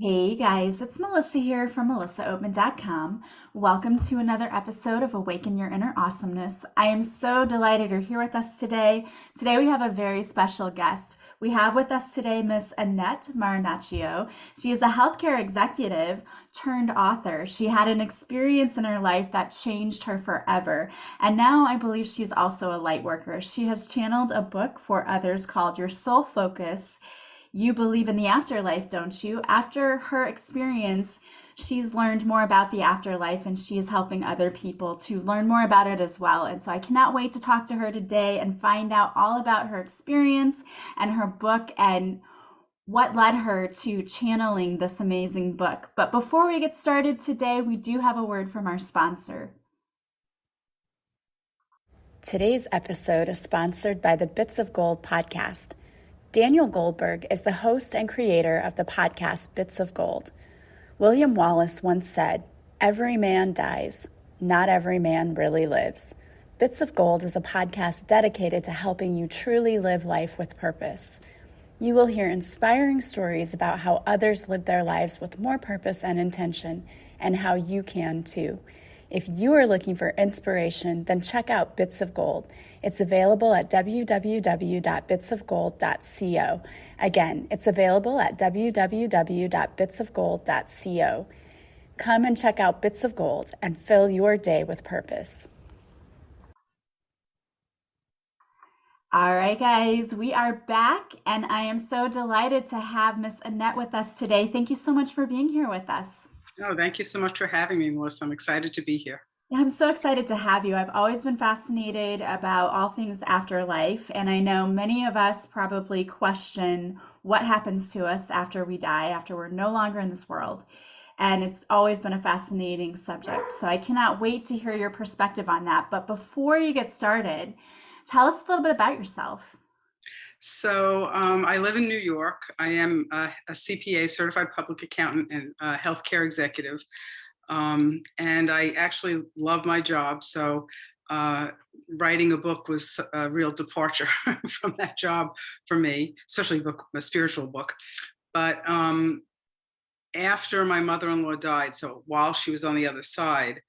Hey guys, it's Melissa here from melissaopen.com. Welcome to another episode of Awaken Your Inner Awesomeness. I am so delighted you're here with us today. Today we have a very special guest. We have with us today Miss Annette Marinaccio. She is a healthcare executive turned author. She had an experience in her life that changed her forever. And now I believe she's also a light worker. She has channeled a book for others called Your Soul Focus. You believe in the afterlife, don't you? After her experience, she's learned more about the afterlife and she is helping other people to learn more about it as well. And so I cannot wait to talk to her today and find out all about her experience and her book and what led her to channeling this amazing book. But before we get started today, we do have a word from our sponsor. Today's episode is sponsored by the Bits of Gold podcast. Daniel Goldberg is the host and creator of the podcast Bits of Gold. William Wallace once said, "Every man dies, not every man really lives." Bits of Gold is a podcast dedicated to helping you truly live life with purpose. You will hear inspiring stories about how others live their lives with more purpose and intention, and how you can too. If you are looking for inspiration, then check out Bits of Gold. It's available at www.bitsofgold.co. Again, it's available at www.bitsofgold.co. Come and check out Bits of Gold and fill your day with purpose. All right, guys, we are back, and I am so delighted to have Miss Annette with us today. Thank you so much for being here with us. Oh, thank you so much for having me, Melissa. I'm excited to be here. Yeah, I'm so excited to have you. I've always been fascinated about all things afterlife, and I know many of us probably question what happens to us after we die, after we're no longer in this world. And it's always been a fascinating subject. So I cannot wait to hear your perspective on that. But before you get started, tell us a little bit about yourself. So I live in New York. I am a CPA, certified public accountant, and a healthcare executive. And I actually love my job. So writing a book was a real departure from that job for me, especially a spiritual book. But after my mother-in-law died, so while she was on the other side,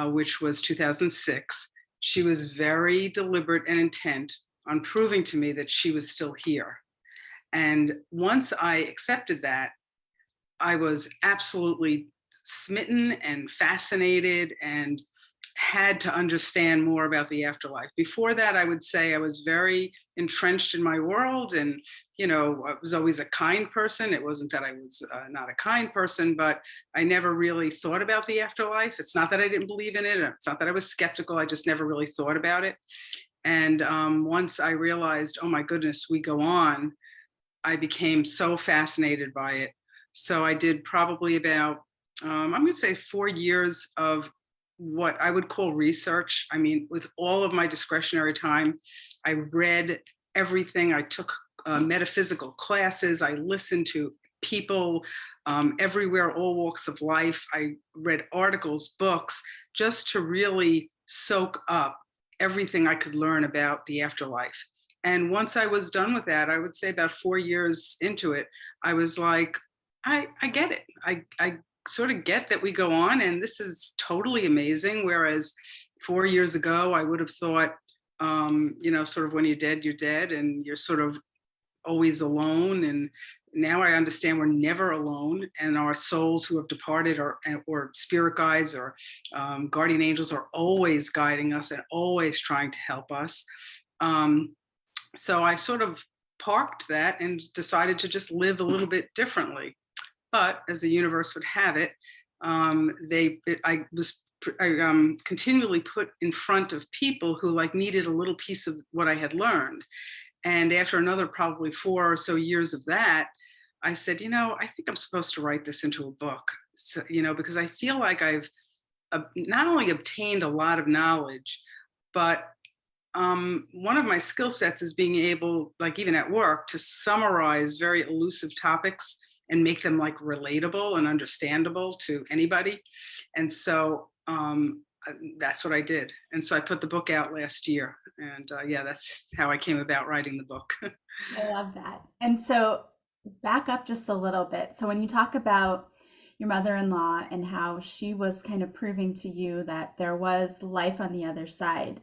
which was 2006, she was very deliberate and intent on proving to me that she was still here. And once I accepted that, I was absolutely smitten and fascinated and had to understand more about the afterlife. Before that, I would say I was very entrenched in my world, and I was always a kind person. It wasn't that I was not a kind person, but I never really thought about the afterlife. It's not that I didn't believe in it. It's not that I was skeptical. I just never really thought about it. And once I realized, oh my goodness, we go on, I became so fascinated by it. So I did probably about, I'm going to say 4 years of what I would call research. I mean, with all of my discretionary time, I read everything. I took metaphysical classes. I listened to people everywhere, all walks of life. I read articles, books, just to really soak up everything I could learn about the afterlife. And once I was done with that, I would say about 4 years into it, I was like, I get it. I sort of get that we go on, and this is totally amazing. Whereas 4 years ago, I would have thought, sort of when you're dead, and you're sort of always alone. And now I understand we're never alone, and our souls who have departed, or spirit guides, or guardian angels, are always guiding us and always trying to help us. So I sort of parked that and decided to just live a little bit differently. But as the universe would have it, I was continually put in front of people who needed a little piece of what I had learned. And after another probably 4 or so years of that, I said, I think I'm supposed to write this into a book, so, because I feel like I've not only obtained a lot of knowledge, but one of my skill sets is being able, even at work, to summarize very elusive topics and make them relatable and understandable to anybody. And so that's what I did. And so I put the book out last year. And that's how I came about writing the book. I love that. And so back up just a little bit. So when you talk about your mother-in-law and how she was kind of proving to you that there was life on the other side,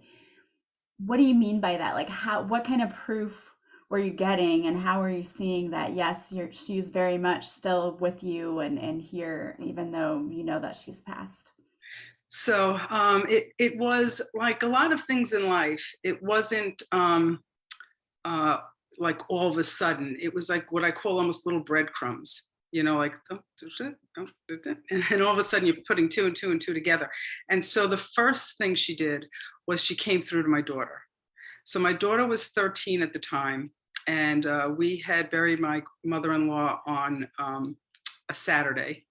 what do you mean by that? Like what kind of proof were you getting and how are you seeing that yes, she's very much still with you and here, even though you know that she's passed? So it was like a lot of things in life. It wasn't uh, like all of a sudden. It was like what I call almost little breadcrumbs. Like and all of a sudden you're putting two and two and two together. And so the first thing she did was she came through to my daughter. So my daughter was 13 at the time, and we had buried my mother-in-law on a Saturday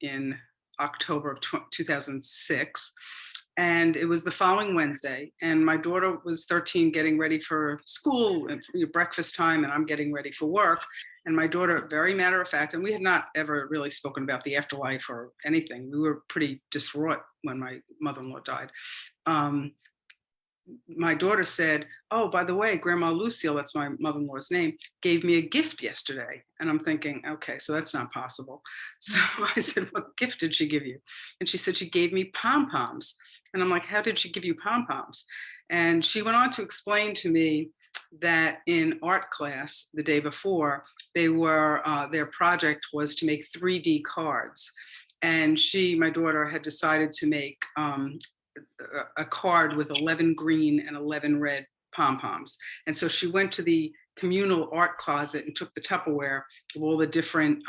in October of 2006. And it was the following Wednesday, and my daughter was 13 getting ready for school and breakfast time, and I'm getting ready for work. And my daughter, very matter of fact, and we had not ever really spoken about the afterlife or anything. We were pretty distraught when my mother-in-law died. My daughter said, "Oh, by the way, Grandma Lucille, that's my mother-in-law's name, gave me a gift yesterday." And I'm thinking, okay, so that's not possible. So I said, "What gift did she give you?" And she said, "She gave me pom-poms." And I'm like, "How did she give you pom-poms?" And she went on to explain to me that in art class the day before, their project was to make 3D cards. And my daughter, had decided to make a card with 11 green and 11 red pom-poms. And so she went to the communal art closet and took the Tupperware of all the different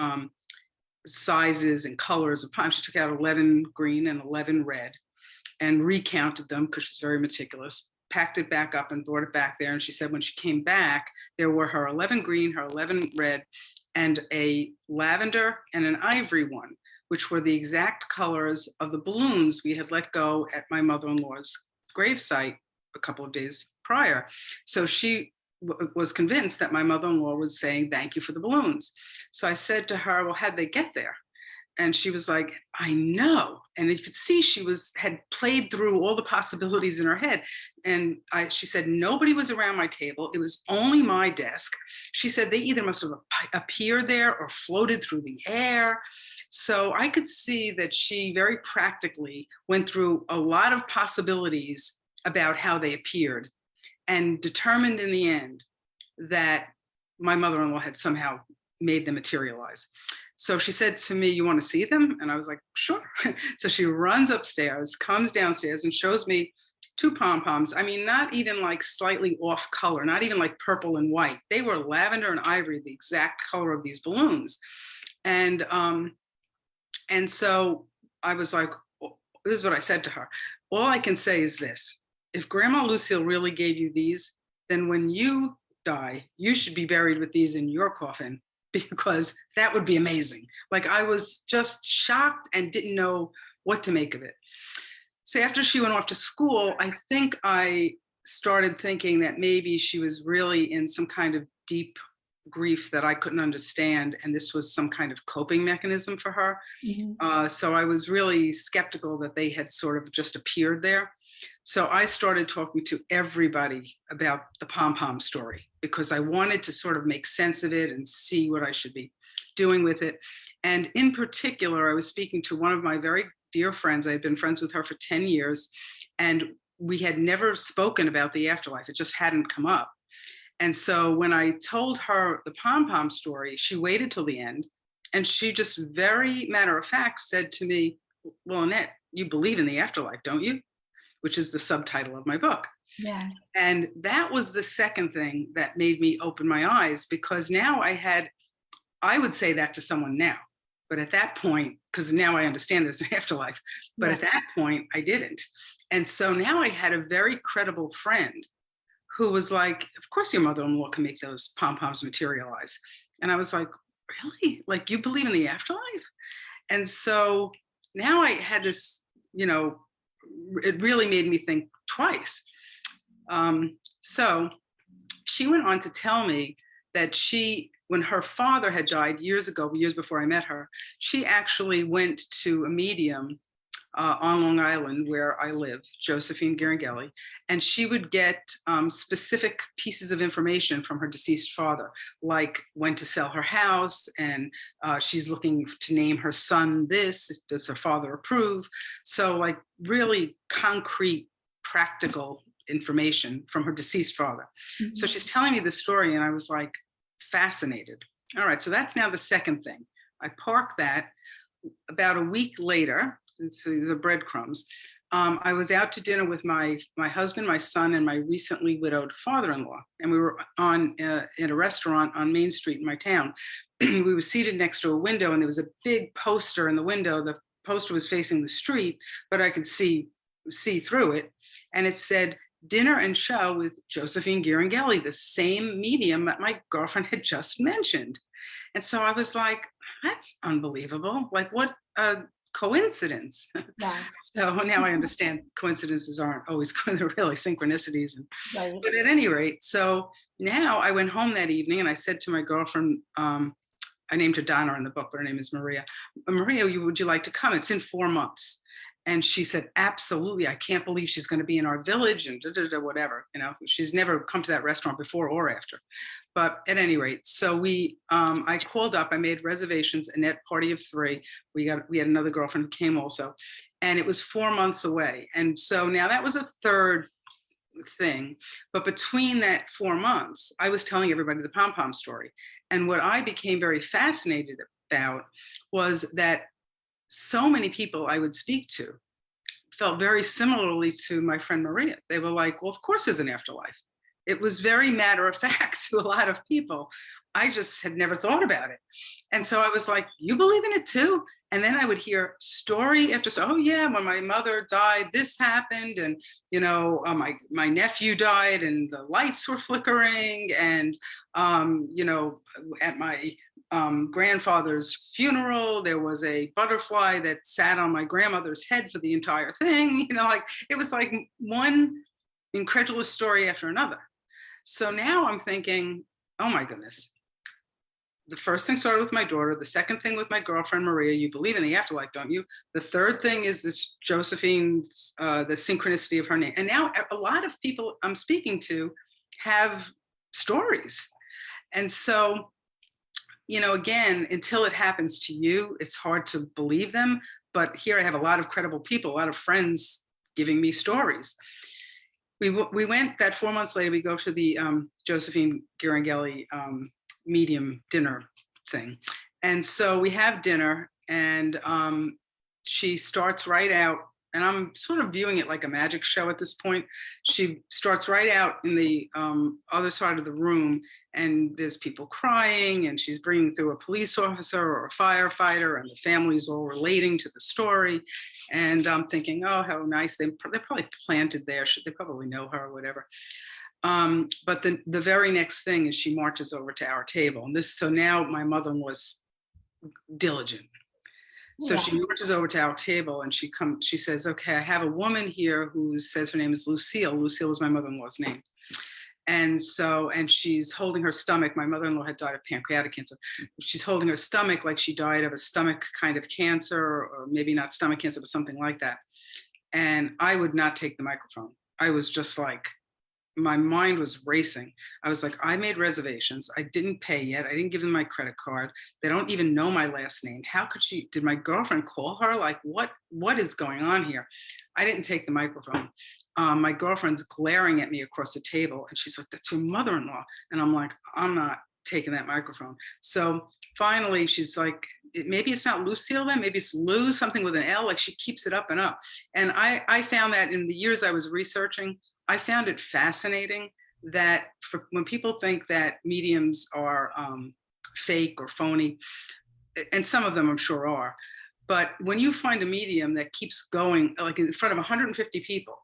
sizes and colors of pom. She took out 11 green and 11 red and recounted them because she's very meticulous, packed it back up and brought it back there. And she said when she came back, there were her 11 green, her 11 red, and a lavender and an ivory one, which were the exact colors of the balloons we had let go at my mother-in-law's gravesite a couple of days prior. So she was convinced that my mother-in-law was saying thank you for the balloons. So I said to her, "Well, how'd they get there?" And she was like, "I know." And you could see she had played through all the possibilities in her head. And she said, "Nobody was around my table. It was only my desk." She said they either must have appeared there or floated through the air. So I could see that she very practically went through a lot of possibilities about how they appeared and determined in the end that my mother-in-law had somehow made them materialize. So she said to me, "You want to see them?" And I was like, "Sure." So she runs upstairs, comes downstairs and shows me two pom-poms. I mean, not even like slightly off color, not even like purple and white. They were lavender and ivory, the exact color of these balloons. And so I was like, this is what I said to her. "All I can say is this. If Grandma Lucille really gave you these, then when you die, you should be buried with these in your coffin, because that would be amazing." Like, I was just shocked and didn't know what to make of it. So after she went off to school, I think I started thinking that maybe she was really in some kind of deep grief that I couldn't understand, and this was some kind of coping mechanism for her. Mhm. So I was really skeptical that they had sort of just appeared there. So I started talking to everybody about the pom-pom story because I wanted to sort of make sense of it and see what I should be doing with it. And in particular, I was speaking to one of my very dear friends. I had been friends with her for 10 years, and we had never spoken about the afterlife. It just hadn't come up. And so when I told her the pom-pom story, she waited till the end. And she just very matter of fact said to me, "Well, Annette, you believe in the afterlife, don't you?" Which is the subtitle of my book. Yeah. And that was the second thing that made me open my eyes, because now I would say that to someone now. But at that point, because now I understand there's an afterlife, but Yeah. at that point, I didn't. And so now I had a very credible friend who was like, "Of course your mother-in-law can make those pom-poms materialize." And I was like, "Really? Like, you believe in the afterlife?" And so now I had this, you know, it really made me think twice. So she went on to tell me that when her father had died years ago, years before I met her, she actually went to a medium on Long Island, where I live, Josephine Girangelli, and she would get specific pieces of information from her deceased father, like when to sell her house, and she's looking to name her son this. Does her father approve? So, like, really concrete, practical information from her deceased father. Mhm. So she's telling me the story, and I was like fascinated. All right, so that's now the second thing. I parked that. About a week later, the breadcrumbs, I was out to dinner with my husband, my son, and my recently widowed father-in-law, and we were in a restaurant on Main Street in my town. We were seated next to a window, and there was a big poster in the window. The poster was facing the street, but I could see through it, and it said, "Dinner and show with Josephine Girangelli," the same medium that my girlfriend had just mentioned. And so I was like, that's unbelievable. Like, what a coincidence. Yeah. So now I understand coincidences aren't always really synchronicities. Right. But at any rate, so now I went home that evening and I said to my girlfriend, I named her Donna in the book, but her name is Maria. Maria, would you like to come? It's in 4 months. And she said, absolutely. I can't believe she's going to be in our village and whatever. You know, she's never come to that restaurant before or after. But at any rate, so I called up, I made reservations, Annette, party of 3. We had another girlfriend who came also, and it was 4 months away. And so now that was a third thing. But between that 4 months, I was telling everybody the pom-pom story. And what I became very fascinated about was that so many people I would speak to felt very similarly to my friend Maria. They were like, well, of course there's an afterlife. It was very matter of fact to a lot of people. I just had never thought about it. And so I was like, you believe in it too? And then I would hear story after story. Oh yeah, when my mother died, this happened. And, you know, my nephew died and the lights were flickering. And, you know, at my grandfather's funeral, there was a butterfly that sat on my grandmother's head for the entire thing. You know, like, it was like one incredulous story after another. So now I'm thinking, oh my goodness. The first thing started with my daughter. The second thing with my girlfriend, Maria. You believe in the afterlife, don't you? The third thing is this Josephine's, the synchronicity of her name. And now a lot of people I'm speaking to have stories. And so, you know, again, until it happens to you, it's hard to believe them. But here I have a lot of credible people, a lot of friends giving me stories. We went that 4 months later, we go to the Josephine Girangelli medium dinner thing. And so we have dinner, and she starts right out, and I'm sort of viewing it like a magic show at this point. She starts right out in the other side of the room, and there's people crying, and she's bringing through a police officer or a firefighter, and the family's all relating to the story. And I'm thinking, oh, how nice. They're probably planted there. They probably know her or whatever. But the very next thing is she marches over to our table. And so now my mother-in-law's diligent. So Yeah. she marches over to our table and she says, okay, I have a woman here who says her name is Lucille. Lucille is my mother-in-law's name. And she's holding her stomach. My mother-in-law had died of pancreatic cancer. She's holding her stomach like she died of a stomach kind of cancer, or maybe not stomach cancer, but something like that. And I would not take the microphone. I was just like, my mind was racing. I was like, I made reservations. I didn't pay yet. I didn't give them my credit card. They don't even know my last name. How could did my girlfriend call her? Like, what is going on here? I didn't take the microphone. My girlfriend's glaring at me across the table, and she's like, that's your mother-in-law. And I'm like, I'm not taking that microphone. So finally, she's like, maybe it's not Lucille, then maybe it's Lou, something with an L. Like, she keeps it up and up. And I found that in the years I was researching, I found it fascinating that when people think that mediums are fake or phony, and some of them I'm sure are, but when you find a medium that keeps going, like in front of 150 people,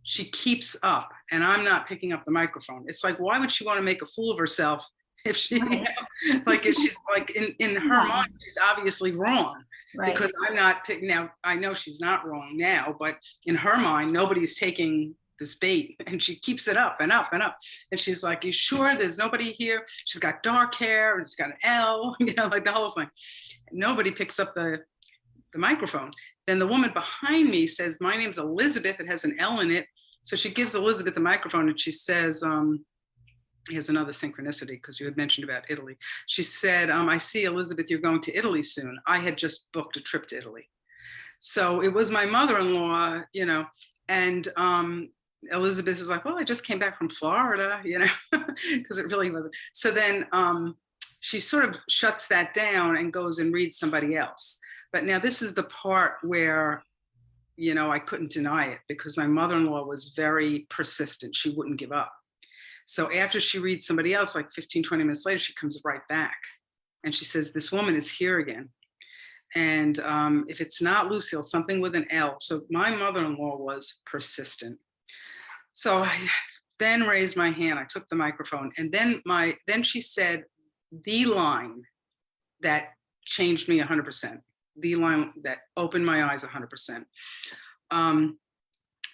she keeps up, and I'm not picking up the microphone. It's like, why would she want to make a fool of herself if she, Right. like, if she's like, in her mind, she's obviously wrong. Right. Because I'm not picking, now I know she's not wrong now, but in her mind, nobody's taking this bait, and she keeps it up and up and up. And she's like, you sure there's nobody here? She's got dark hair and she's got an L, you know, like the whole thing. Nobody picks up the microphone. then the woman behind me says, my name's Elizabeth. It has an L in it. So she gives Elizabeth the microphone and she says, here's another synchronicity because you had mentioned about Italy. She said, I see, Elizabeth, you're going to Italy soon. I had just booked a trip to Italy. So it was my mother-in-law, and Elizabeth is like, well, I just came back from Florida, because it really wasn't. So then she sort of shuts that down and goes and reads somebody else. But now this is the part where, I couldn't deny it because my mother-in-law was very persistent. She wouldn't give up. So after she reads somebody else, like 15, 20 minutes later, she comes right back and she says, this woman is here again. And if it's not Lucille, something with an L. So my mother-in-law was persistent. So I then raised my hand, I took the microphone, and then she said the line that changed me 100%, the line that opened my eyes 100%.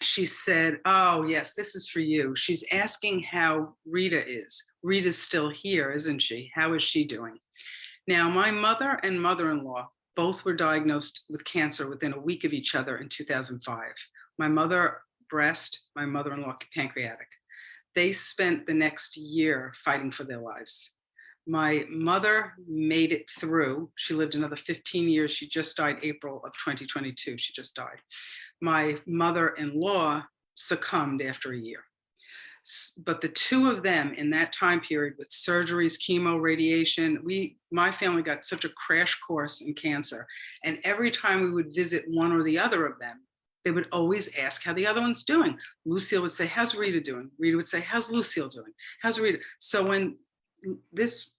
She said, oh yes, this is for you. She's asking how Rita is. Rita's still here, isn't she? How is she doing? Now, my mother and mother-in-law both were diagnosed with cancer within a week of each other in 2005. My mother, breast, my mother-in-law, pancreatic. They spent the next year fighting for their lives. My mother made it through. She lived another 15 years. She just died April of 2022. She just died. My mother-in-law succumbed after a year. But the two of them in that time period with surgeries, chemo, radiation, my family got such a crash course in cancer. And every time we would visit one or the other of them, they would always ask how the other one's doing. Lucille would say, how's Rita doing? Rita would say, how's Lucille doing? How's Rita? So when this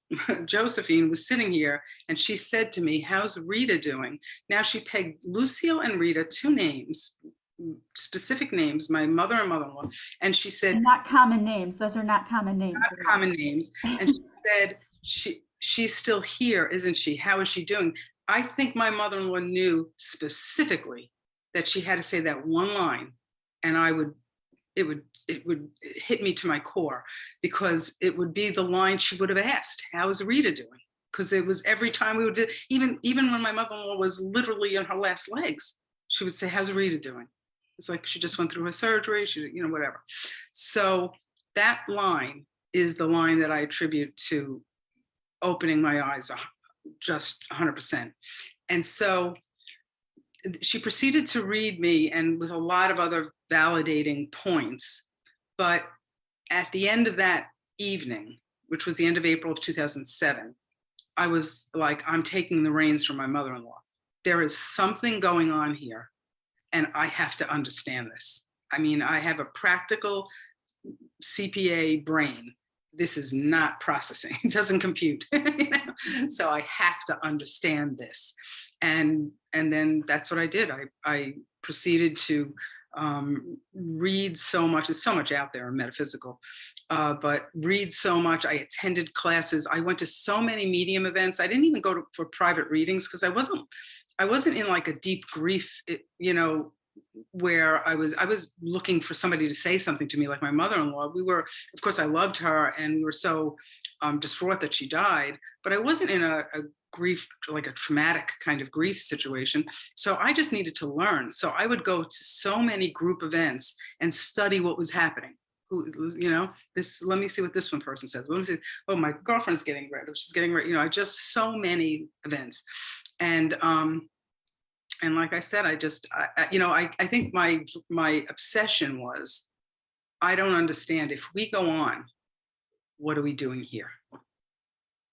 Josephine was sitting here and she said to me, how's Rita doing? Now she pegged Lucille and Rita, two names, specific names, my mother and mother-in-law, and she said, not common names. Those are not common names. Not common names. And she said, she's still here, isn't she? How is she doing? I think my mother-in-law knew specifically that she had to say that one line, and it would hit me to my core, because it would be the line she would have asked, how is Rita doing? Because it was every time we would, even when my mother-in-law was literally on her last legs, she would say, how's Rita doing? It's like she just went through her surgery, whatever. So that line is the line that I attribute to opening my eyes just 100%. And so she proceeded to read me, and with a lot of other validating points. But at the end of that evening, which was the end of April of 2007, I was like, I'm taking the reins from my mother-in-law. There is something going on here, and I have to understand this. I mean, I have a practical CPA brain. This is not processing. It doesn't compute. So I have to understand this. And then that's what I did. I proceeded to read so much. There's so much out there in metaphysical, but read so much. I attended classes. I went to so many medium events. I didn't even go for private readings because I wasn't in like a deep grief, where I was looking for somebody to say something to me, like my mother-in-law. Of course, I loved her, and we were so distraught that she died, but I wasn't in a grief, like a traumatic kind of grief situation. So I just needed to learn. So I would go to so many group events and study what was happening. Let me see what this one person says. Let me see, oh, my girlfriend's getting ready. She's getting ready. Just so many events. And like I said, I think my obsession was, I don't understand. If we go on, what are we doing here?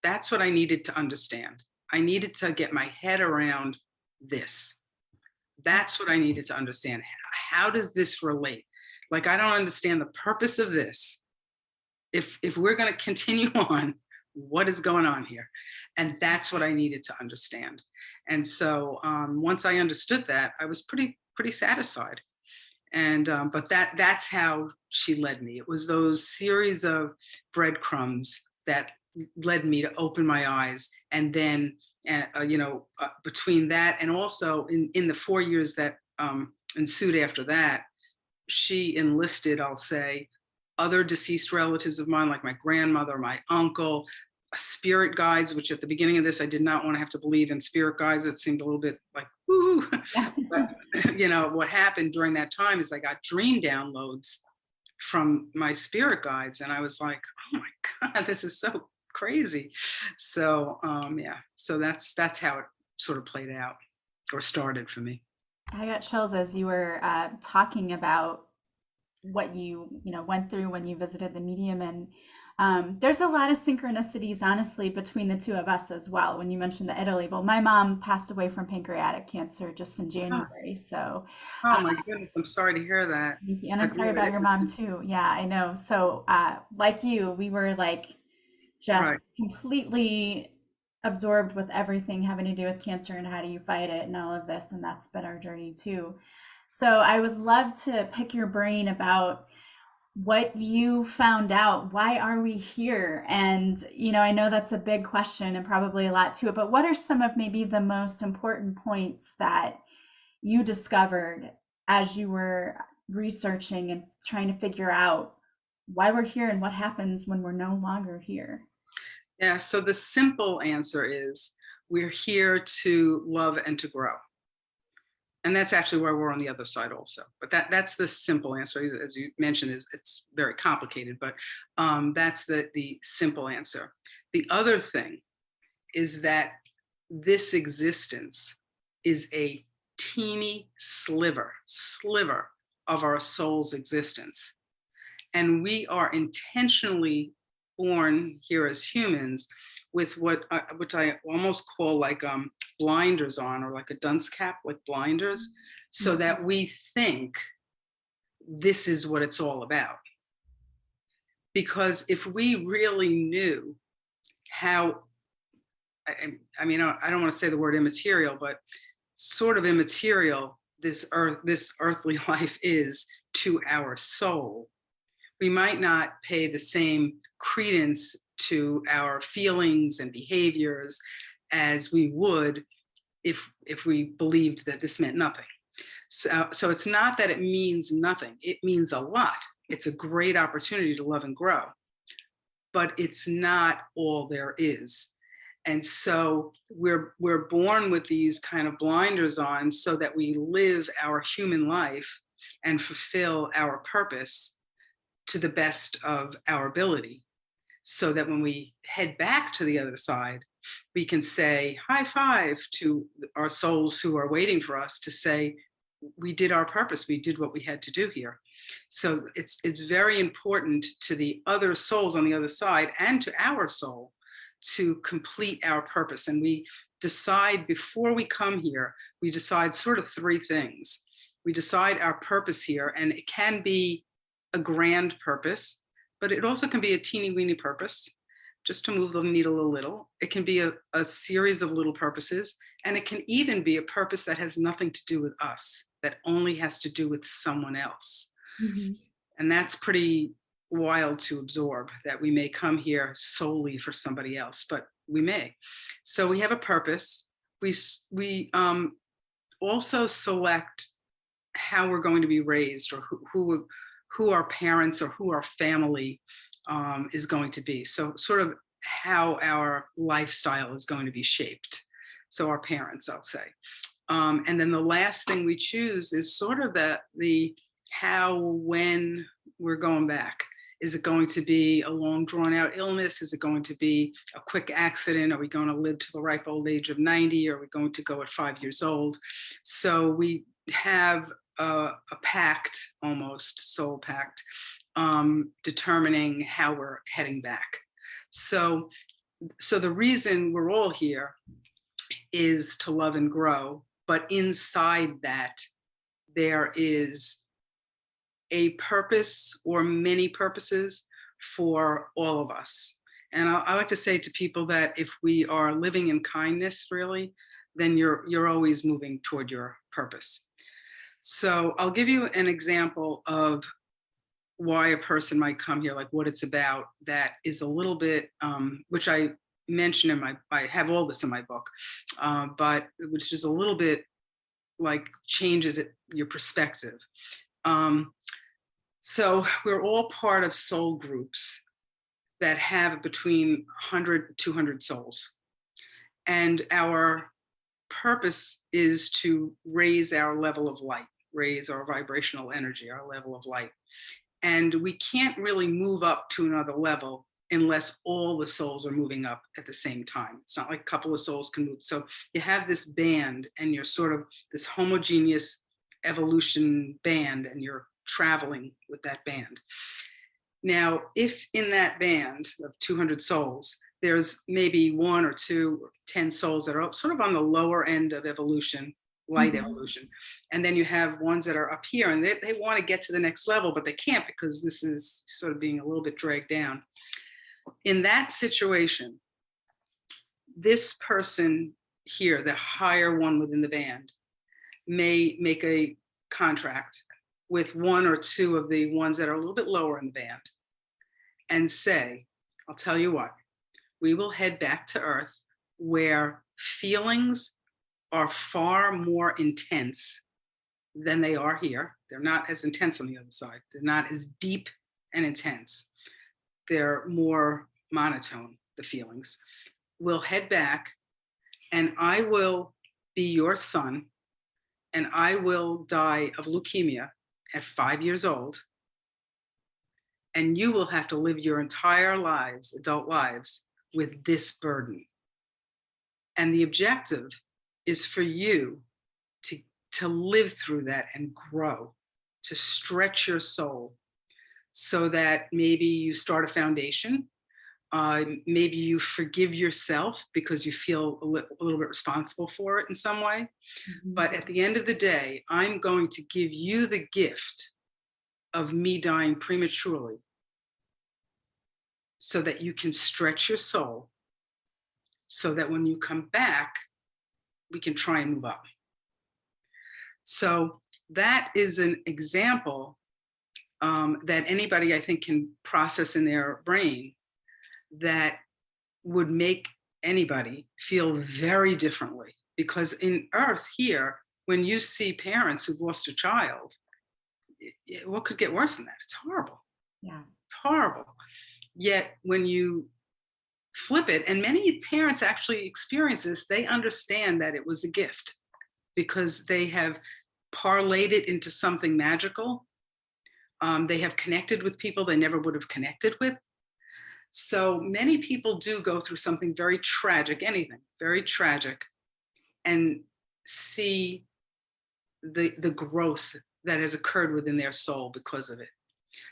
That's what I needed to understand. I needed to get my head around this. That's what I needed to understand. How does this relate? Like, I don't understand the purpose of this. If we're going to continue on, what is going on here? And that's what I needed to understand. And so once I understood that, I was pretty satisfied. And but that's how she led me. It was those series of breadcrumbs that led me to open my eyes. And then between that and also in the 4 years that ensued after that, she enlisted, I'll say, other deceased relatives of mine, like my grandmother, my uncle, spirit guides, which at the beginning of this, I did not want to have to believe in spirit guides. It seemed a little bit like, woo. But, what happened during that time is I got dream downloads from my spirit guides. And I was like, oh my God, this is so crazy. So, yeah, so that's how it sort of played out or started for me. I got chills as you were talking about what you went through when you visited the medium, and there's a lot of synchronicities, honestly, between the two of us as well. When you mentioned the Italy, well, my mom passed away from pancreatic cancer just in Oh, January, so oh my goodness, I'm sorry to hear that. and I'm But sorry yeah, about it your is. mom too. Yeah, I know. So, like you, we were like just Right. completely absorbed with everything having to do with cancer and how do you fight it and all of this, and that's been our journey too. So, I would love to pick your brain about what you found out. Why are we here? And, I know that's a big question and probably a lot to it, but what are some of maybe the most important points that you discovered as you were researching and trying to figure out why we're here and what happens when we're no longer here? Yeah, so the simple answer is we're here to love and to grow. And that's actually where we're on the other side also. But that's the simple answer. As you mentioned, is it's very complicated, but that's the simple answer. The other thing is that this existence is a teeny sliver of our soul's existence. And we are intentionally born here as humans with which I almost call like blinders on, or like a dunce cap, like blinders, so Mhm. that we think this is what it's all about. Because if we really knew how, I mean, I don't want to say the word immaterial, but sort of immaterial this earthly life is to our soul, we might not pay the same credence to our feelings and behaviors as we would if we believed that this meant nothing. So it's not that it means nothing. It means a lot. It's a great opportunity to love and grow, but it's not all there is. And so we're born with these kind of blinders on so that we live our human life and fulfill our purpose to the best of our ability, so that when we head back to the other side, we can say high five to our souls who are waiting for us to say, we did our purpose, we did what we had to do here. So it's very important to the other souls on the other side and to our soul to complete our purpose. And we decide before we come here, we decide sort of three things. We decide our purpose here, and it can be a grand purpose, but it also can be a teeny weeny purpose, just to move the needle a little. It can be a series of little purposes, and it can even be a purpose that has nothing to do with us, that only has to do with someone else. Mhm. And that's pretty wild to absorb, that we may come here solely for somebody else, but we may. So we have a purpose. We also select how we're going to be raised, or who our parents or who our family is going to be. So sort of how our lifestyle is going to be shaped. So our parents, I'll say. And then the last thing we choose is sort of the how, when we're going back. Is it going to be a long drawn out illness? Is it going to be a quick accident? Are we going to live to the ripe old age of 90? Are we going to go at 5 years old? So we have a pact, almost soul pact, determining how we're heading back. So the reason we're all here is to love and grow, but inside that there is a purpose or many purposes for all of us. And I like to say to people that if we are living in kindness, really, then you're always moving toward your purpose. So I'll give you an example of why a person might come here, like what it's about, that is a little bit, which I mention I have all this in my book, but which is a little bit like changes your perspective. So we're all part of soul groups that have between 100 200 souls. And our purpose is to raise our level of light, raise our vibrational energy, our level of light. And we can't really move up to another level unless all the souls are moving up at the same time. It's not like a couple of souls can move. So you have this band, and you're sort of this homogeneous evolution band, and you're traveling with that band. Now, if in that band of 200 souls, there's maybe 1 or 2 or 10 souls that are sort of on the lower end of evolution, light Mhm. evolution. And then you have ones that are up here, and they want to get to the next level, but they can't because this is sort of being a little bit dragged down. In that situation, this person here, the higher one within the band, may make a contract with 1 or 2 of the ones that are a little bit lower in the band and say, I'll tell you what, we will head back to Earth where feelings are far more intense than they are here. They're not as intense on the other side. They're not as deep and intense. They're more monotone, the feelings. We'll head back, and I will be your son, and I will die of leukemia at 5 years old. And you will have to live your entire lives, adult lives, with this burden. And the objective is for you to live through that and grow, to stretch your soul so that maybe you start a foundation. Maybe you forgive yourself because you feel a little bit responsible for it in some way. Mhm. But at the end of the day, I'm going to give you the gift of me dying prematurely so that you can stretch your soul, so that when you come back, we can try and move up. So that is an example that anybody, I think, can process in their brain that would make anybody feel very differently. Because in Earth here, when you see parents who've lost a child, what could get worse than that? It's horrible. Yeah. It's horrible. Yet when you flip it, and many parents actually experience this, they understand that it was a gift because they have parlayed it into something magical. They have connected with people they never would have connected with. So many people do go through something very tragic, anything very tragic, and see the growth that has occurred within their soul because of it.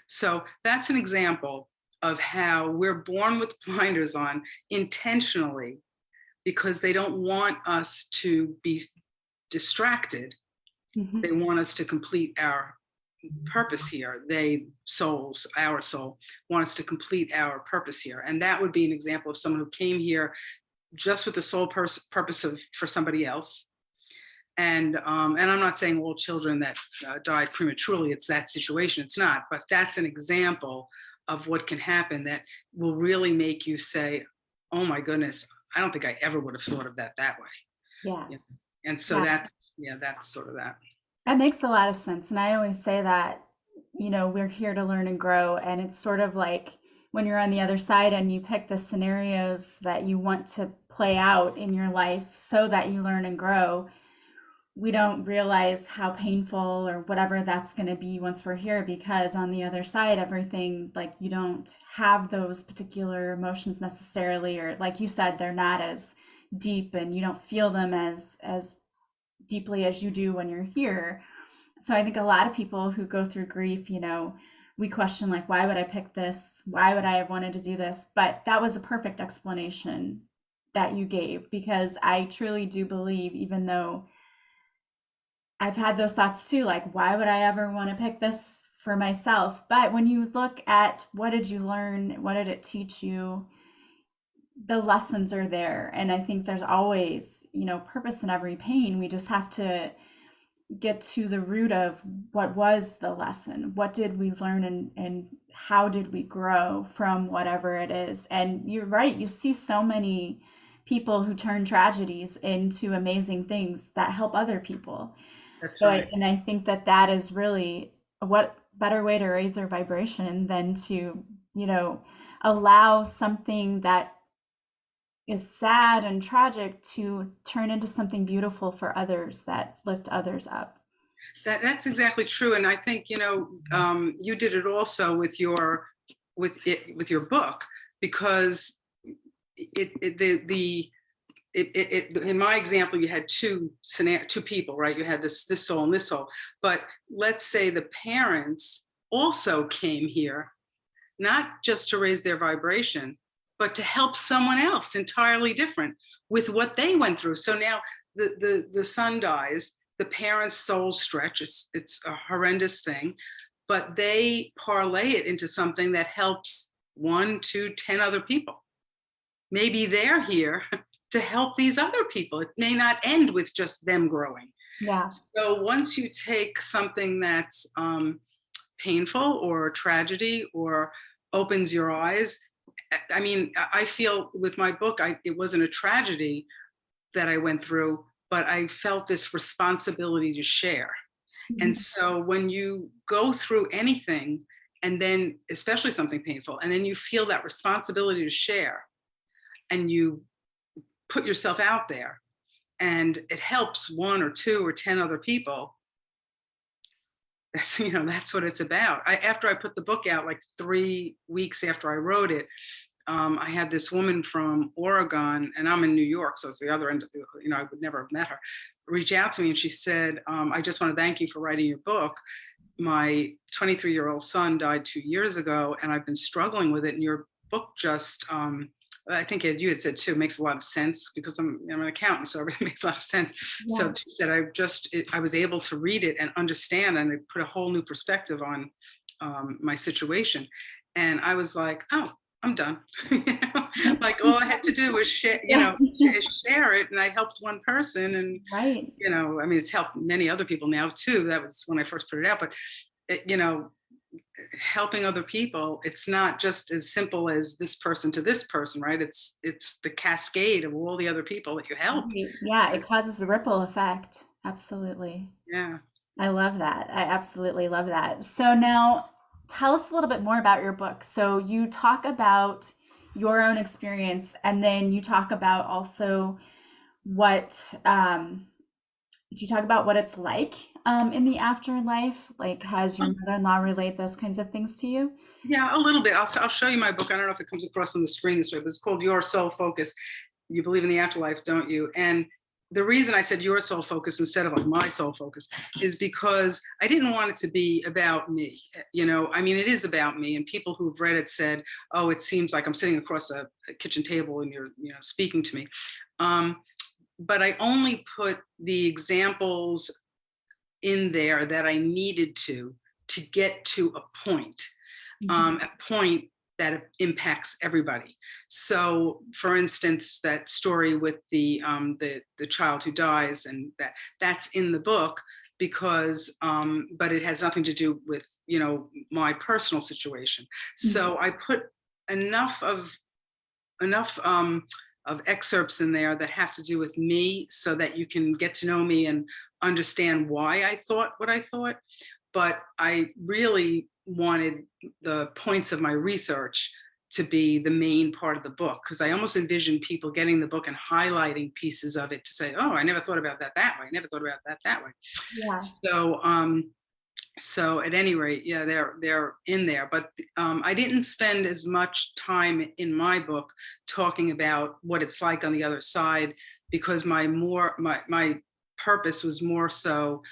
So that's an example of how we're born with blinders on intentionally because they don't want us to be distracted. Mhm. They want us to complete our purpose here. They, souls, our soul, want us to complete our purpose here. And that would be an example of someone who came here just with the sole purpose of for somebody else. And I'm not saying all children that died prematurely, it's that situation. It's not, but that's an example of what can happen that will really make you say, oh my goodness, I don't think I ever would have thought of that way. Yeah. Yeah. And so Yeah. that's sort of that. That makes a lot of sense. And I always say that, we're here to learn and grow. And it's sort of like when you're on the other side and you pick the scenarios that you want to play out in your life so that you learn and grow, we don't realize how painful or whatever that's going to be once we're here, because on the other side, everything, like, you don't have those particular emotions necessarily, or like you said, they're not as deep and you don't feel them as deeply as you do when you're here. So I think a lot of people who go through grief, we question, like, why would I pick this? Why would I have wanted to do this? But that was a perfect explanation that you gave, because I truly do believe, even though I've had those thoughts too, like, why would I ever want to pick this for myself? But when you look at what did you learn, what did it teach you, the lessons are there. And I think there's always, purpose in every pain. We just have to get to the root of what was the lesson. What did we learn, and how did we grow from whatever it is? And you're right, you see so many people who turn tragedies into amazing things that help other people. That's So right. I think that is really, what better way to raise their vibration than to, you know, allow something that is sad and tragic to turn into something beautiful for others that lift others up. That's exactly true. And I think, you did it also with your book, because in my example, you had two people, right? You had this soul and this soul. But let's say the parents also came here, not just to raise their vibration, but to help someone else entirely different with what they went through. So now the son dies, the parents' souls stretch. It's a horrendous thing, but they parlay it into something that helps 1, 2, 10 other people. Maybe they're here to help these other people. It may not end with just them growing. Yeah. So once you take something that's painful or a tragedy or opens your eyes, I mean, I feel with my book, it wasn't a tragedy that I went through, but I felt this responsibility to share. And so when you go through anything, and then especially something painful, and then you feel that responsibility to share, and you put yourself out there, and it helps 1 or 2 or 10 other people, that's what it's about. After I put the book out, like 3 weeks after I wrote it, I had this woman from Oregon, and I'm in New York, so it's the other end of I would never have met her, reach out to me, and she said, I just want to thank you for writing your book. My 23-year-old son died 2 years ago, and I've been struggling with it, and your book just, I think you had said too, makes a lot of sense, because I'm an accountant, so everything makes a lot of sense. Yeah. So she said, I was able to read it and understand, and it put a whole new perspective on my situation. And I was like, oh, I'm done. Like all I had to do was share, share it, and I helped one person, and Right. I mean, it's helped many other people now too. That was when I first put it out, but helping other people, it's not just as simple as this person to this person, right? It's the cascade of all the other people that you help. Right. Yeah, it causes a ripple effect. Absolutely. Yeah. I love that. I absolutely love that. So now tell us a little bit more about your book. So you talk about your own experience, and then you talk about also what do you talk about what it's like in the afterlife? Like, has your mother-in-law relayed those kinds of things to you? Yeah, a little bit. I'll show you my book. I don't know if it comes across on the screen this way, but it's called Your Soul Focus. You believe in the afterlife, don't you? And the reason I said your soul focus instead of like my soul focus is because I didn't want it to be about me. I mean, it is about me, and people who've read it said, oh, it seems like I'm sitting across a kitchen table and you're, speaking to me. But I only put the examples in there that I needed to get to a point that impacts everybody. So, for instance, that story with the child who dies, and that's in the book because, but it has nothing to do with my personal situation. So I put enough of excerpts in there that have to do with me, so that you can get to know me and understand why I thought what I thought. But I really wanted the points of my research to be the main part of the book, because I almost envisioned people getting the book and highlighting pieces of it to say, oh, I never thought about that way. I never thought about that way. Yeah. So at any rate, yeah, they're in there. But I didn't spend as much time in my book talking about what it's like on the other side, because my purpose was more so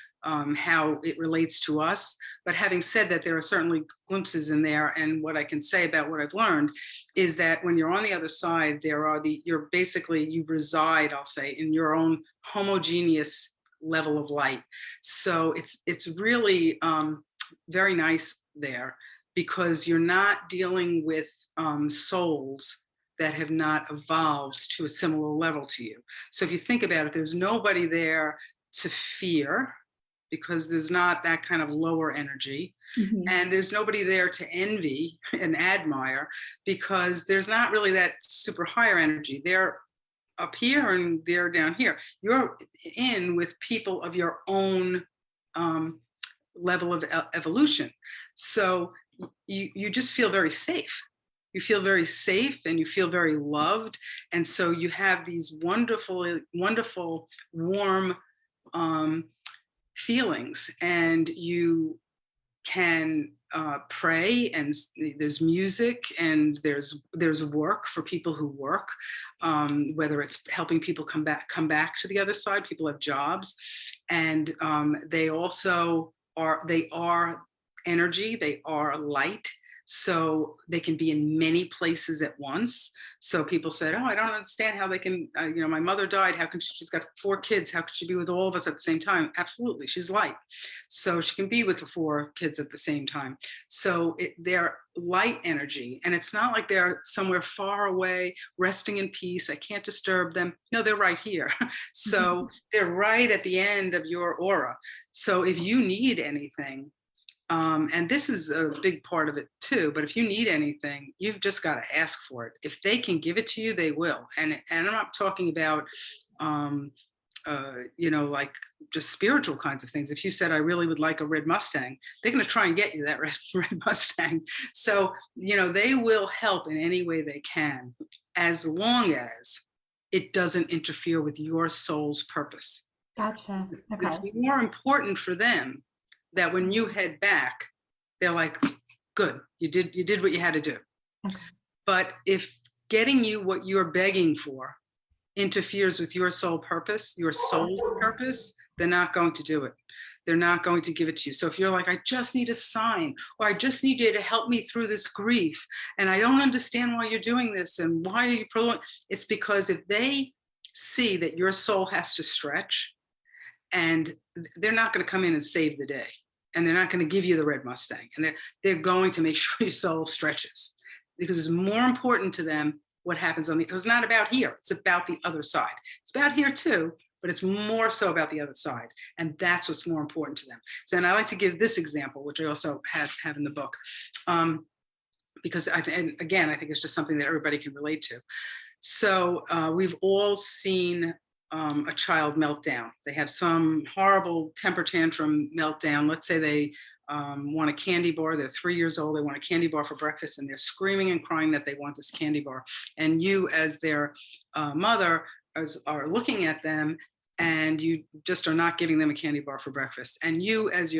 how it relates to us. But having said that, there are certainly glimpses in there. And what I can say about what I've learned is that when you're on the other side, you reside, I'll say, in your own homogeneous level of light. So it's really very nice there, because you're not dealing with souls that have not evolved to a similar level to you. So if you think about it, there's nobody there to fear, because there's not that kind of lower energy. And there's nobody there to envy and admire, because there's not really that super higher energy. They're up here and they're down here. You're in with people of your own level of evolution. So you just feel very safe. You feel very safe and you feel very loved. And so you have these wonderful, wonderful, warm um, feelings, and you can pray, and there's music, and there's work for people who work, whether it's helping people come back to the other side. People have jobs, and they are energy, they are light, so they can be in many places at once. So people said, oh, I don't understand how they can, my mother died, how can she's got 4 kids, how could she be with all of us at the same time? Absolutely, she's light, so she can be with the 4 kids at the same time. So they're light energy, and it's not like they're somewhere far away resting in peace, I can't disturb them. No, they're right here. So they're right at the end of your aura. So if you need anything, and this is a big part of it too, but if you need anything, you've just got to ask for it. If they can give it to you, they will. And I'm not talking about, like just spiritual kinds of things. If you said, I really would like a red Mustang, they're going to try and get you that red Mustang. So, they will help in any way they can, as long as it doesn't interfere with your soul's purpose. Gotcha. Okay. It's more important for them that when you head back, they're like, good, you did what you had to do. Okay. But if getting you what you're begging for interferes with your soul purpose, they're not going to do it. They're not going to give it to you. So if you're like, I just need a sign, or I just need you to help me through this grief, and I don't understand why you're doing this, and why are you prolonging? It's because if they see that your soul has to stretch, and they're not going to come in and save the day, and they're not going to give you the red Mustang, and they're going to make sure your soul stretches, because it's more important to them what happens it's not about here, it's about the other side. It's about here too, but it's more so about the other side, and that's what's more important to them. So, and I like to give this example, which I also have in the book, because I think it's just something that everybody can relate to. So we've all seen a child meltdown. They have some horrible temper tantrum meltdown. Let's say they want a candy bar. They're 3 years old. They want a candy bar for breakfast, and they're screaming and crying that they want this candy bar. And you, as their mother, are looking at them, and you just are not giving them a candy bar for breakfast. And you, as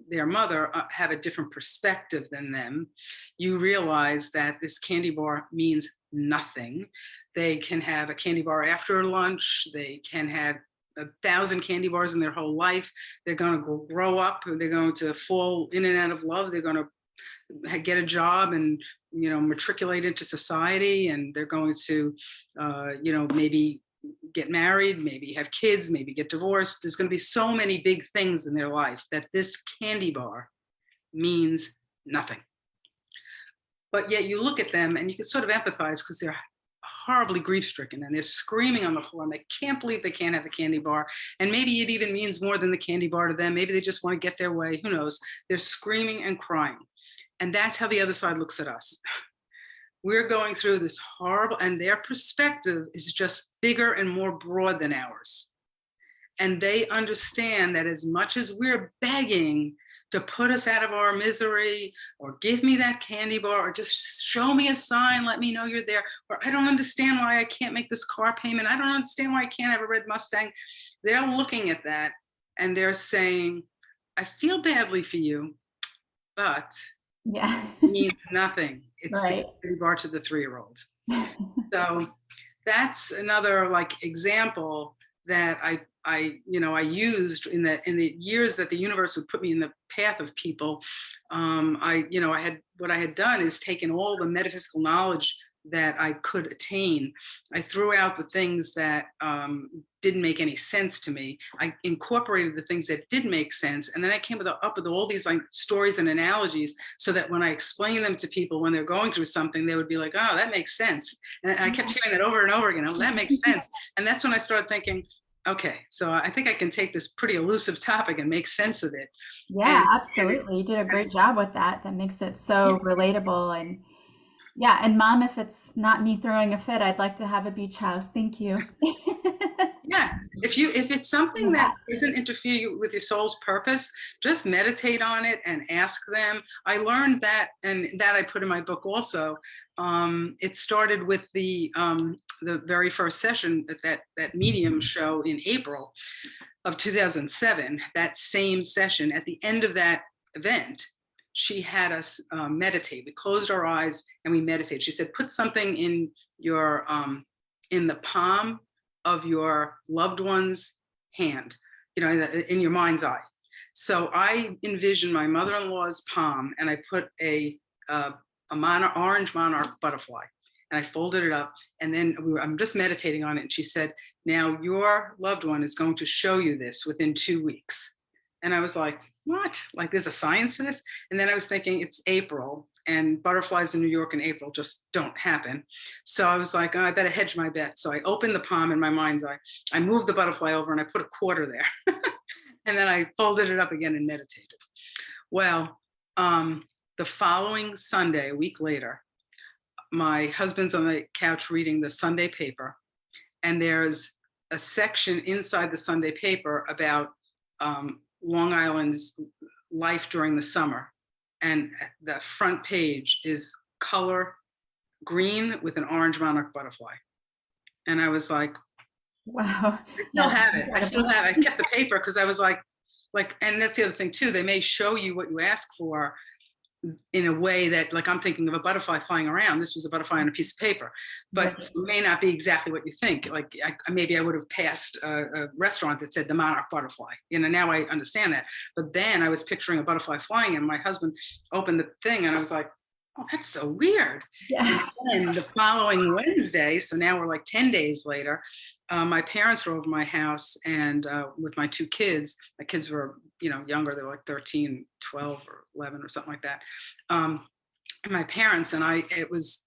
their mother, have a different perspective than them. You realize that this candy bar means nothing. They can have a candy bar after lunch. They can have 1,000 candy bars in their whole life. They're going to grow up. They're going to fall in and out of love. They're going to get a job and, matriculate into society. And they're going to, maybe get married, maybe have kids, maybe get divorced. There's going to be so many big things in their life that this candy bar means nothing. But yet you look at them and you can sort of empathize, because they're horribly grief-stricken, and they're screaming on the floor, and they can't believe they can't have the candy bar. And maybe it even means more than the candy bar to them. Maybe they just want to get their way. Who knows? They're screaming and crying. And that's how the other side looks at us. We're going through this horrible, and their perspective is just bigger and more broad than ours. And they understand that as much as we're begging to put us out of our misery, or give me that candy bar, or just show me a sign, let me know you're there, or I don't understand why I can't make this car payment, I don't understand why I can't have a red Mustang. They're looking at that and they're saying, I feel badly for you, but Yeah. it means nothing. It's Right. the candy bar to the 3-year-old. So that's another example that I used in the years that the universe would put me in the path of people. I had done is taken all the metaphysical knowledge that I could attain. I threw out the things that didn't make any sense to me. I incorporated the things that did make sense, and then I came up with all these stories and analogies, so that when I explain them to people when they're going through something, they would be like, "Oh, that makes sense." And I kept hearing that over and over again. Oh, that makes sense. And that's when I started thinking, okay, so I think I can take this pretty elusive topic and make sense of it. Yeah, absolutely. You did a great job with that. That makes it so relatable. And yeah, and Mom, if it's not me throwing a fit, I'd like to have a beach house. Thank you. Yeah, if it's something that Yeah. doesn't interfere with your soul's purpose, just meditate on it and ask them. I learned that, and that I put in my book also. It started with the very first session at that medium show in April of 2007. That same session, at the end of that event, she had us meditate. We closed our eyes and we meditated. She said, put something in your in the palm of your loved one's hand, in your mind's eye. So I envisioned my mother-in-law's palm, and I put a orange monarch butterfly, and I folded it up, and then I'm just meditating on it. And she said, now your loved one is going to show you this within 2 weeks. And I was like, what? Like, there's a science to this? And then I was thinking, it's April, and butterflies in New York in April just don't happen. So I was like, oh, I better hedge my bet. So I opened the palm in my mind's eye. I moved the butterfly over and I put a quarter there. And then I folded it up again and meditated. Well, the following Sunday, a week later, my husband's on the couch reading the Sunday paper. And there's a section inside the Sunday paper about Long Island's life during the summer. And the front page is color green with an orange monarch butterfly. And I was like, Wow. I still have it. I still have it. I kept the paper because I was like, and that's the other thing too. They may show you what you ask for in a way that, like, I'm thinking of a butterfly flying around. This was a butterfly on a piece of paper, but Right. it may not be exactly what you think. Like, maybe I would have passed a restaurant that said the monarch butterfly. Now I understand that. But then I was picturing a butterfly flying, and my husband opened the thing, and I was like, oh, that's so weird. Yeah. And then the following Wednesday, so now we're like 10 days later, my parents were over my house, and with my two kids. My kids were, younger. They were like 13, 12, or 11 or something like that. And my parents and I, it was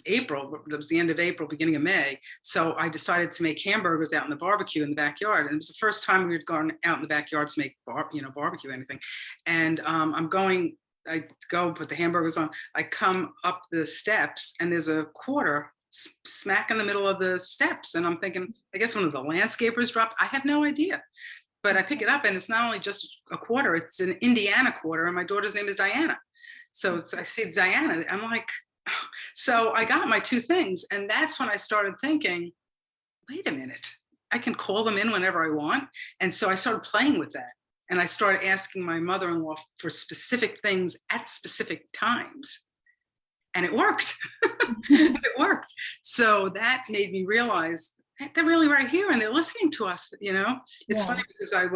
April. It was the end of April, beginning of May. So I decided to make hamburgers out in the barbecue in the backyard. And it was the first time we had gone out in the backyard to make barbecue anything. And I go put the hamburgers on. I come up the steps, and there's a quarter smack in the middle of the steps. And I'm thinking, I guess one of the landscapers dropped. I have no idea. But I pick it up, and it's not only just a quarter, it's an Indiana quarter, and my daughter's name is Diana. So I see Diana. I'm like, oh. So I got my two things. And that's when I started thinking, wait a minute, I can call them in whenever I want. And so I started playing with that. And I started asking my mother-in-law for specific things at specific times. And it worked. It worked. So that made me realize they're really right here, and they're listening to us. It's funny because there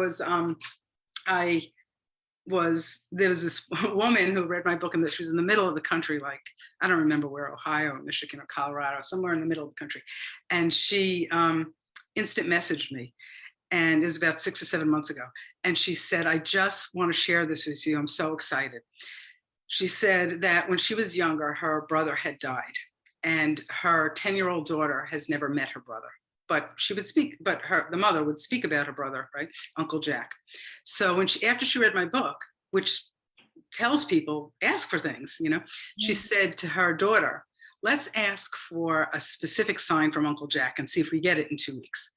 was this woman who read my book, and she was in the middle of the country, like, I don't remember where, Ohio, Michigan, or Colorado, somewhere in the middle of the country. And she instant messaged me. And it was about 6 or 7 months ago. And she said, I just want to share this with you. I'm so excited. She said that when she was younger, her brother had died, and her 10-year-old daughter has never met her brother. But she would speak, the mother would speak about her brother, right? Uncle Jack. So after she read my book, which tells people, ask for things, she said to her daughter, let's ask for a specific sign from Uncle Jack and see if we get it in 2 weeks.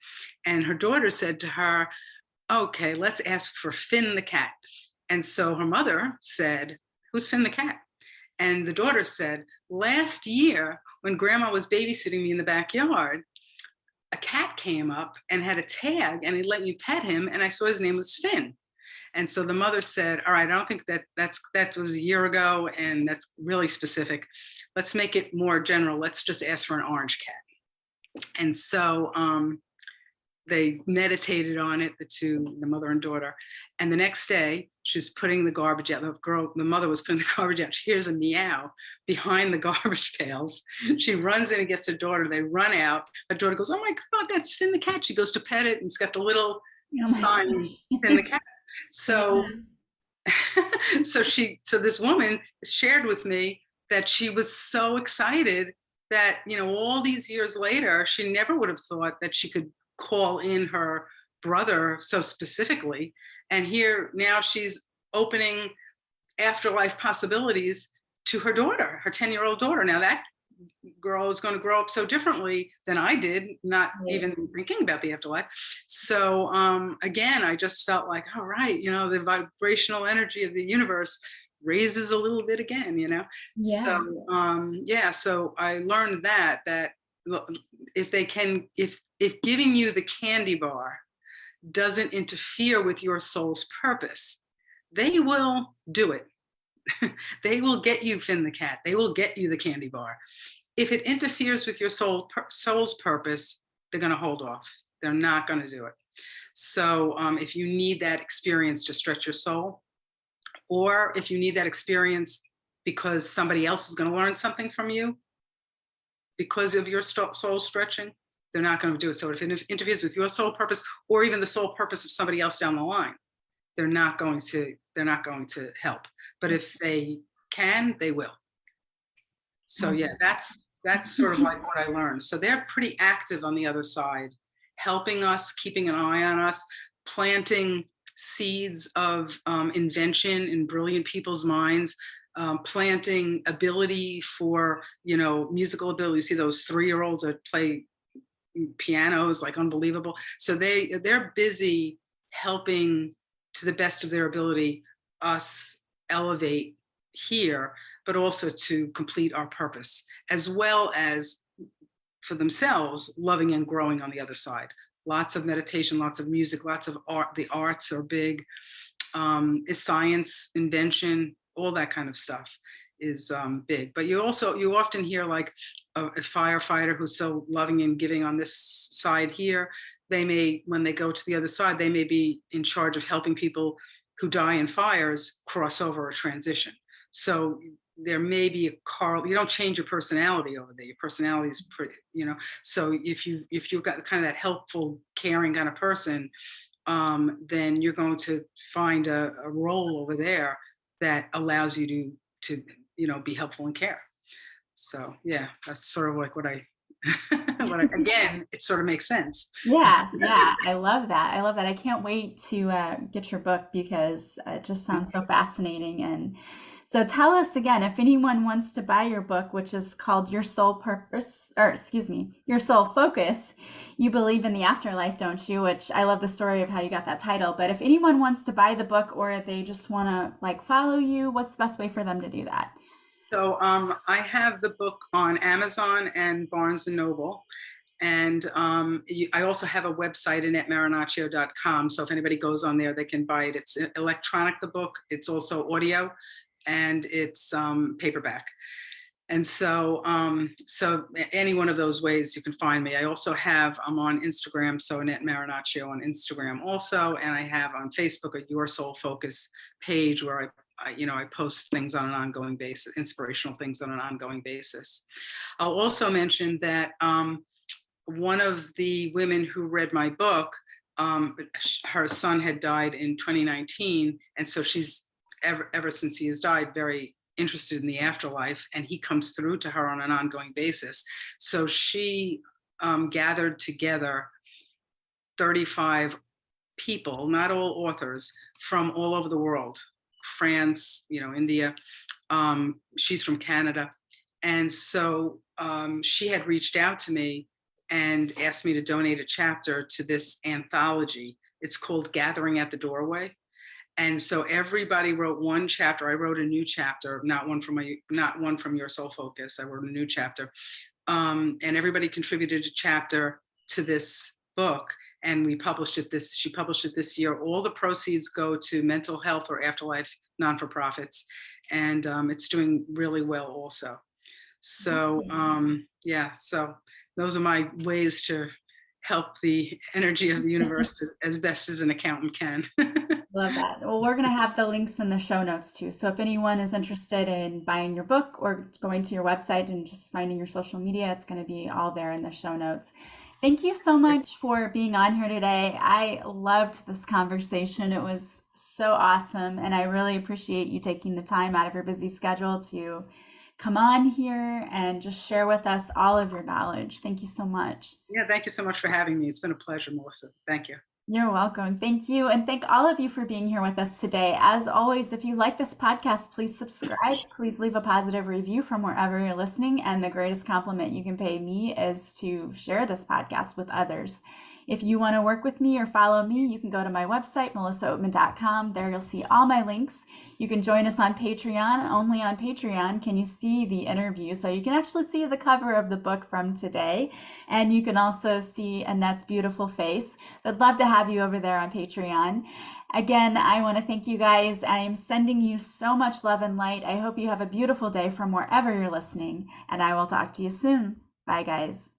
And her daughter said to her, okay, let's ask for Finn the cat. And so her mother said, who's Finn the cat? And the daughter said, last year when Grandma was babysitting me in the backyard, a cat came up and had a tag, and he let you pet him, and I saw his name was Finn. And so the mother said, all right, I don't think that was a year ago, and that's really specific. Let's make it more general. Let's just ask for an orange cat. And so they meditated on it, the mother and daughter. And the next day, she was putting the garbage out. The mother was putting the garbage out. She hears a meow behind the garbage pails. She runs in and gets her daughter. They run out. Her daughter goes, oh my God, that's Finn the cat. She goes to pet it, and it's got the little sign, Finn the cat. So, so this woman shared with me that she was so excited that, all these years later, she never would have thought that she could call in her brother so specifically. And here now she's opening afterlife possibilities to her daughter, her 10-year-old daughter. Now that girl is going to grow up so differently than I did, not Right. even thinking about the afterlife. So again, I just felt like, all right, the vibrational energy of the universe raises a little bit again, So Yeah. yeah, so I learned that if they can, if giving you the candy bar doesn't interfere with your soul's purpose, they will do it. They will get you Finn the cat. They will get you the candy bar. If it interferes with your soul's purpose, they're going to hold off. They're not going to do it. So if you need that experience to stretch your soul, or if you need that experience because somebody else is going to learn something from you because of your soul stretching, they're not going to do it. So if it interferes with your soul purpose or even the soul purpose of somebody else down the line, they're not going to help. But if they can, they will. So yeah, that's sort of like what I learned. So they're pretty active on the other side, helping us, keeping an eye on us, planting seeds of invention in brilliant people's minds, planting ability for musical ability. You see those 3-year-olds that play pianos like unbelievable. So they're busy helping to the best of their ability us elevate here, but also to complete our purpose, as well as for themselves loving and growing on the other side. Lots of meditation, lots of music, lots of art. The arts are big. Is science, invention, all that kind of stuff is big. But you often hear like a firefighter who's so loving and giving on this side here. They may, when they go to the other side, they may be in charge of helping people who die in fires cross over or transition. So there may be you don't change your personality over there. Your personality is pretty, So if you've got kind of that helpful, caring kind of person, then you're going to find a role over there that allows you to be helpful and care. So yeah, that's sort of like what I again, it sort of makes sense. Yeah, yeah, I love that. I love that. I can't wait to get your book because it just sounds so fascinating. And so tell us again, if anyone wants to buy your book, which is called Your Soul Purpose, or excuse me, Your Soul Focus, you believe in the afterlife, don't you? Which I love the story of how you got that title. But if anyone wants to buy the book or they just want to like follow you, what's the best way for them to do that? So I have the book on Amazon and Barnes and Noble. And I also have a website, AnnetteMarinaccio.com. So if anybody goes on there, they can buy it. It's electronic, the book. It's also audio, and it's paperback. And so any one of those ways you can find me. I also I'm on Instagram, so Annette Marinaccio on Instagram also, and I have on Facebook a Your Soul Focus page where I post things on an ongoing basis, inspirational things on an ongoing basis. I'll also mention that one of the women who read my book, her son had died in 2019, and so she's ever since he has died very interested in the afterlife, and he comes through to her on an ongoing basis. So she gathered together 35 people, not all authors, from all over the world, France, India. She's from Canada. And so she had reached out to me and asked me to donate a chapter to this anthology. It's called Gathering at the Doorway. And so everybody wrote one chapter. I wrote a new chapter, not one from Your Soul Focus. I wrote a new chapter. And everybody contributed a chapter to this book. And she published it this year. All the proceeds go to mental health or afterlife non-for-profits. And it's doing really well also. So yeah, so those are my ways to help the energy of the universe as best as an accountant can. Love that. Well, we're going to have the links in the show notes too. So if anyone is interested in buying your book or going to your website and just finding your social media, it's going to be all there in the show notes. Thank you so much for being on here today. I loved this conversation. It was so awesome. And I really appreciate you taking the time out of your busy schedule to come on here and just share with us all of your knowledge. Thank you so much. Yeah, thank you so much for having me. It's been a pleasure, Melissa. Thank you. You're welcome. Thank you. And thank all of you for being here with us today. As always, if you like this podcast, please subscribe. Please leave a positive review from wherever you're listening. And the greatest compliment you can pay me is to share this podcast with others. If you want to work with me or follow me, you can go to my website, melissaoatman.com. There you'll see all my links. You can join us on Patreon. Only on Patreon can you see the interview. So you can actually see the cover of the book from today. And you can also see Annette's beautiful face. I'd love to have you over there on Patreon. Again, I want to thank you guys. I am sending you so much love and light. I hope you have a beautiful day from wherever you're listening, and I will talk to you soon. Bye, guys.